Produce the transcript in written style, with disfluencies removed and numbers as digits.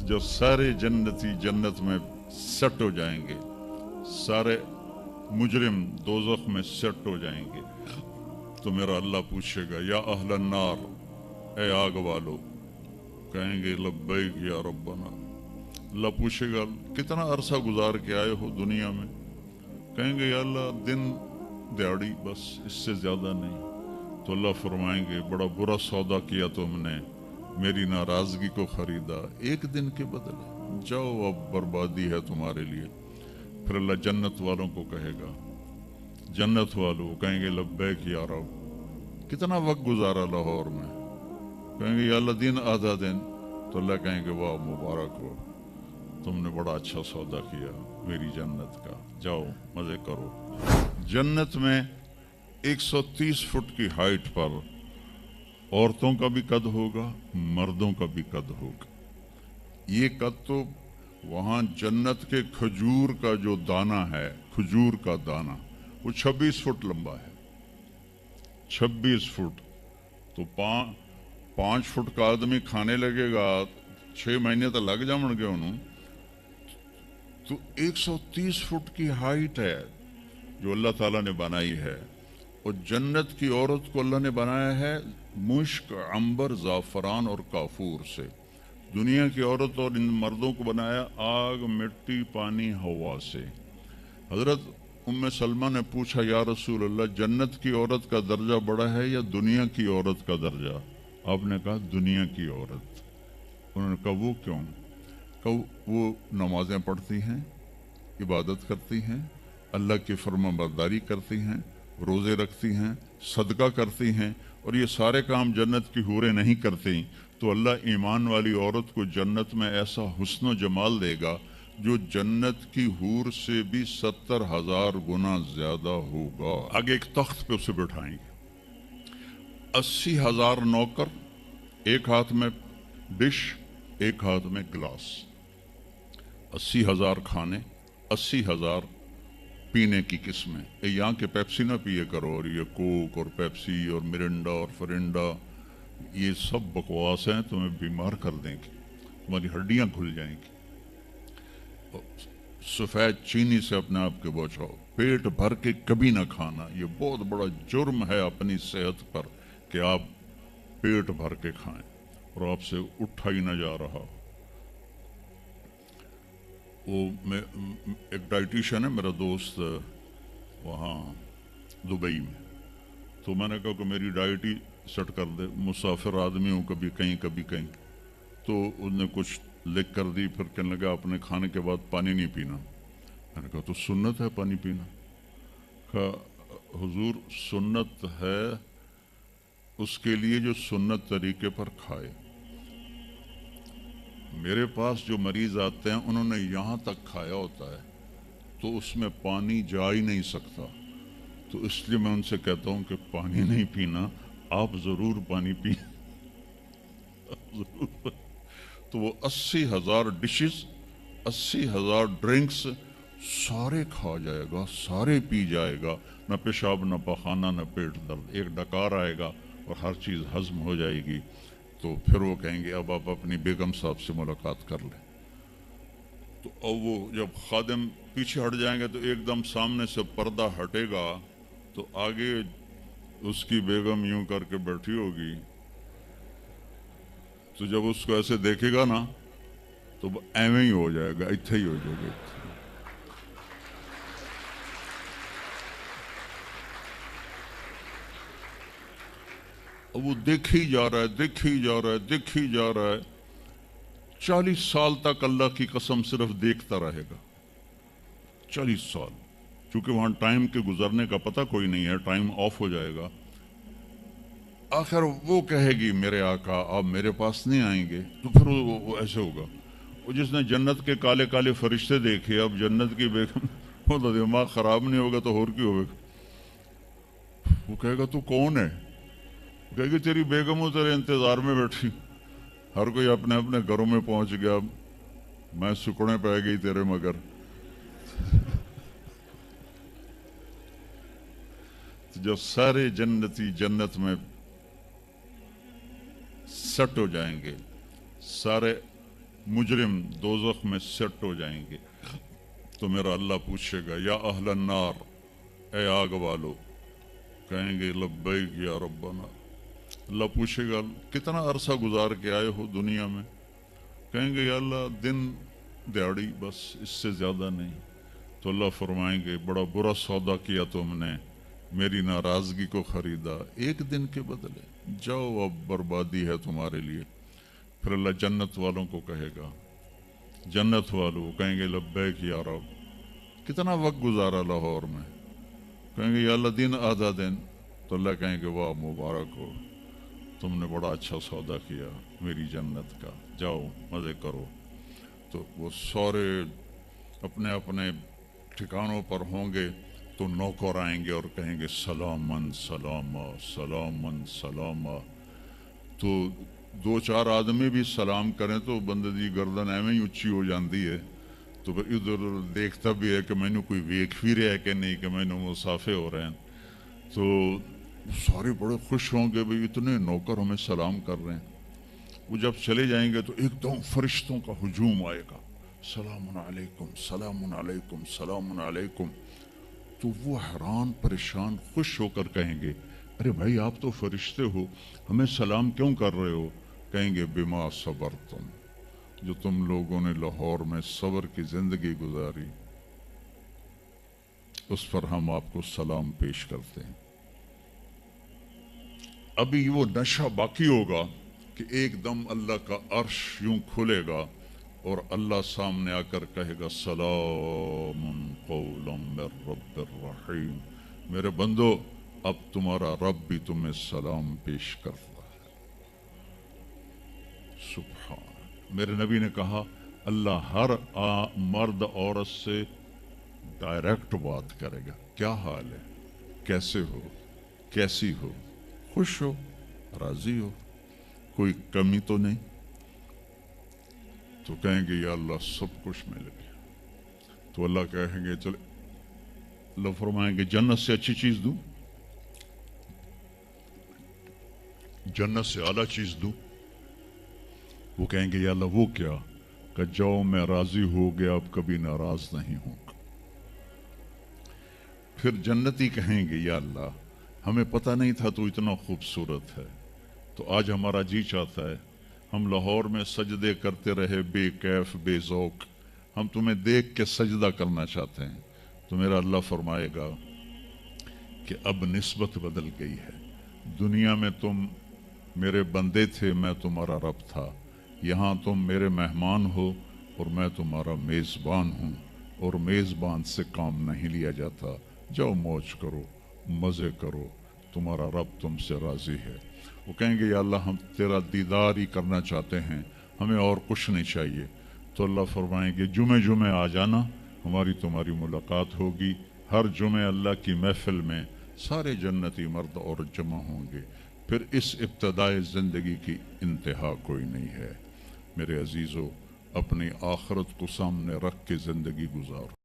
जो सारे जन्नती जन्नत में सेट हो जाएंगे, सारे मुजरिम दोज़ख में सेट हो जाएंगे, तो मेरा अल्लाह पूछेगा या अहलन नार, ए आग वालो, कहेंगे लब्बैक या रब्बना। अल्लाह पूछेगा कितना अरसा गुजार के आए हो दुनिया में, कहेंगे या अल्लाह दिन दिहाड़ी बस, इससे ज़्यादा नहीं। तो अल्लाह फरमाएंगे बड़ा बुरा सौदा किया तुमने, मेरी नाराज़गी को ख़रीदा एक दिन के बदले, जाओ अब बर्बादी है तुम्हारे लिए। फिर अल्लाह जन्नत वालों को कहेगा, जन्नत वालों कहेंगे लब्बैक या रब, कितना वक्त गुजारा लाहौर में, कहेंगे या अल्लाह दिन आधा दिन। तो अल्लाह कहेंगे वाह मुबारक हो, तुमने बड़ा अच्छा सौदा किया मेरी जन्नत का, जाओ मज़े करो। जन्नत में 130 फुट की हाइट पर औरतों का भी कद होगा, मर्दों का भी कद होगा। ये कद तो वहाँ जन्नत के खजूर का जो दाना है, खजूर का दाना, वो 26 फुट लंबा है। 26 फुट तो 5 फुट का आदमी खाने लगेगा, 6 महीने तो लग जाएंगे उन्होंने। तो 130 फुट की हाइट है जो अल्लाह ताला ने बनाई है। और जन्नत की औरत को अल्लाह ने बनाया है मुश्क, अंबर, ज़ाफ़रान और काफूर से। दुनिया की औरत और इन मर्दों को बनाया आग, मिट्टी, पानी, हवा से। हजरत उम्मे सलमा ने पूछा या रसूल अल्लाह, जन्नत की औरत का दर्जा बड़ा है या दुनिया की औरत का दर्जा? आपने कहा दुनिया की औरत। उन्होंने कहा वो क्यों? कहा वो नमाजें पढ़ती हैं, इबादत करती हैं, अल्लाह की फरमाबरदारी करती हैं, रोज़े रखती हैं, सदका करती हैं, और ये सारे काम जन्नत की हूरें नहीं करती। तो अल्लाह ईमान वाली औरत को जन्नत में ऐसा हुस्न जमाल देगा जो जन्नत की हूर से भी 70,000 गुना ज्यादा होगा। आगे एक तख्त पे उसे बिठाएंगे, 80,000 नौकर, एक हाथ में डिश, एक हाथ में गिलास, 80,000 खाने, 80,000 पीने की किस्में। यहाँ के पेप्सी ना पिए करो, और ये कोक और पेप्सी और मिरिंडा और फरिंडा, ये सब बकवास हैं, तुम्हें बीमार कर देंगे, तुम्हारी हड्डियां खुल जाएंगी। सफ़ेद चीनी से अपने आप के बचाओ, पेट भर के कभी ना खाना, ये बहुत बड़ा जुर्म है अपनी सेहत पर कि आप पेट भर के खाएं और आपसे उठा ही ना जा रहा। वो एक डाइटिशियन है मेरा दोस्त वहाँ दुबई में, तो मैंने कहा कि मेरी डाइट ही सेट कर दे, मुसाफिर आदमी हूँ, कभी कहीं। तो उसने कुछ लिख कर दी, फिर कहने लगा अपने खाने के बाद पानी नहीं पीना। मैंने कहा तो सुन्नत है पानी पीना। कहा हुजूर सुन्नत है उसके लिए जो सुन्नत तरीके पर खाए। मेरे पास जो मरीज आते हैं उन्होंने यहाँ तक खाया होता है तो उसमें पानी जा ही नहीं सकता, तो इसलिए मैं उनसे कहता हूँ कि पानी नहीं पीना, आप ज़रूर पानी पी। तो वो 80,000 डिशेस, 80,000 ड्रिंक्स सारे खा जाएगा, सारे पी जाएगा, न पेशाब न पखाना न पेट दर्द, एक डकार आएगा और हर चीज़ हजम हो जाएगी। तो फिर वो कहेंगे अब आप अपनी बेगम साहब से मुलाकात कर लें। तो अब वो जब खादिम पीछे हट जाएंगे तो एकदम सामने से पर्दा हटेगा, तो आगे उसकी बेगम यूं करके बैठी होगी, तो जब उसको ऐसे देखेगा ना तो वो ऐਵੇਂ ही हो जाएगा, इत्थे ही हो जाएगा। अब वो देखी जा रहा है, 40 साल तक अल्लाह की कसम सिर्फ देखता रहेगा, 40 साल, क्योंकि वहां टाइम के गुजरने का पता कोई नहीं है, टाइम ऑफ हो जाएगा। आखिर वो कहेगी मेरे आका आप मेरे पास नहीं आएंगे, तो फिर वो ऐसे होगा। वो जिसने जन्नत के काले काले फरिश्ते देखे, अब जन्नत की बेगम, वो तो दिमाग खराब नहीं होगा तो और क्यों होगा। वो कहेगा तू कौन है? कहेगी तेरी बेगम हो, तेरे इंतजार में बैठी, हर कोई अपने अपने घरों में पहुंच गया, मैं सुकड़े पै गई तेरे मगर। तो जब सारे जन्नती जन्नत में सेट हो जाएंगे, सारे मुजरिम दोज़ख में सेट हो जाएंगे तो मेरा अल्लाह पूछेगा या अहलन नार, ए आग वालो, कहेंगे लब्बैक या रब्बना। अल्लाह पूछेगा कितना अरसा गुजार के आए हो दुनिया में, कहेंगे या अल्लाह दिन दिहाड़ी, बस इससे ज़्यादा नहीं। तो अल्लाह फरमाएंगे बड़ा बुरा सौदा किया तुमने, मेरी नाराज़गी को ख़रीदा एक दिन के बदले, जाओ अब बर्बादी है तुम्हारे लिए। फिर अल्लाह जन्नत वालों को कहेगा, जन्नत वालों कहेंगे लब्बैक या रब, कितना वक्त गुजारा लाहौर में, कहेंगे या अल्लाह दिन आधा दिन। तो अल्लाह कहेंगे वाह मुबारक हो, तुमने बड़ा अच्छा सौदा किया मेरी जन्नत का, जाओ मज़े करो। तो वो सारे अपने अपने ठिकानों पर होंगे तो नौकर आएंगे और कहेंगे सलामन सलामा सलामन सलामा। तो दो चार आदमी भी सलाम करें तो बंदे दी गर्दन एवं ही उच्ची हो जाती है, तो फिर इधर देखता भी है कि मैनू कोई वेख भी रहा है कि नहीं, कि मैनू मुसाफे हो रहे हैं। तो सारे बड़े खुश होंगे भाई इतने नौकर हमें सलाम कर रहे हैं। वो जब चले जाएंगे तो एकदम फरिश्तों का हुजूम आएगा, सलामुन अलैकुम सलामुन अलैकुम सलामुन अलैकुम। तो वो हैरान परेशान खुश होकर कहेंगे अरे भाई आप तो फरिश्ते हो, हमें सलाम क्यों कर रहे हो? कहेंगे बिमा सबर तुम, जो तुम लोगों ने लाहौर में सबर की जिंदगी गुजारी उस पर हम आपको सलाम पेश करते हैं। अभी वो नशा बाकी होगा कि एकदम अल्लाह का अर्श यूं खुलेगा और अल्लाह सामने आकर कहेगा सलामुन कौलम मिर रब्बिर रहीम, मेरे बंदो अब तुम्हारा रब भी तुम्हें सलाम पेश करता है। सुभान। मेरे नबी ने कहा अल्लाह हर मर्द औरत से डायरेक्ट बात करेगा, क्या हाल है, कैसे हो, कैसी हो, खुश हो, राजी हो, कोई कमी तो नहीं? तो कहेंगे या अल्लाह सब कुछ मिल गया। तो अल्लाह कहेंगे चलो, अल्लाह फरमाएंगे जन्नत से अच्छी चीज दूं, जन्नत से आला चीज दूं? वो कहेंगे या अल्लाह वो क्या? कि जाओ मैं राजी हो गया, अब कभी नाराज नहीं होगा। फिर जन्नती कहेंगे या अल्लाह हमें पता नहीं था तो इतना खूबसूरत है, तो आज हमारा जी चाहता है हम लाहौर में सजदे करते रहे बेकैफ बेज़ौक, हम तुम्हें देख के सजदा करना चाहते हैं। तो मेरा अल्लाह फरमाएगा कि अब निस्बत बदल गई है, दुनिया में तुम मेरे बंदे थे, मैं तुम्हारा रब था, यहाँ तुम मेरे मेहमान हो और मैं तुम्हारा मेज़बान हूँ, और मेज़बान से काम नहीं लिया जाता। जाओ मौज करो, मज़े करो, तुम्हारा रब तुमसे राज़ी है। वो कहेंगे या अल्लाह हम तेरा दीदार ही करना चाहते हैं, हमें और कुछ नहीं चाहिए। तो अल्लाह फरमाएंगे जुमे जुमे आ जाना, हमारी तुम्हारी मुलाकात होगी। हर जुमे अल्लाह की महफिल में सारे जन्नती मर्द और जमा होंगे। फिर इस इब्तदाई ज़िंदगी की इंतहा कोई नहीं है। मेरे अजीज़ों, अपनी आखरत को सामने रख के ज़िंदगी गुजारो।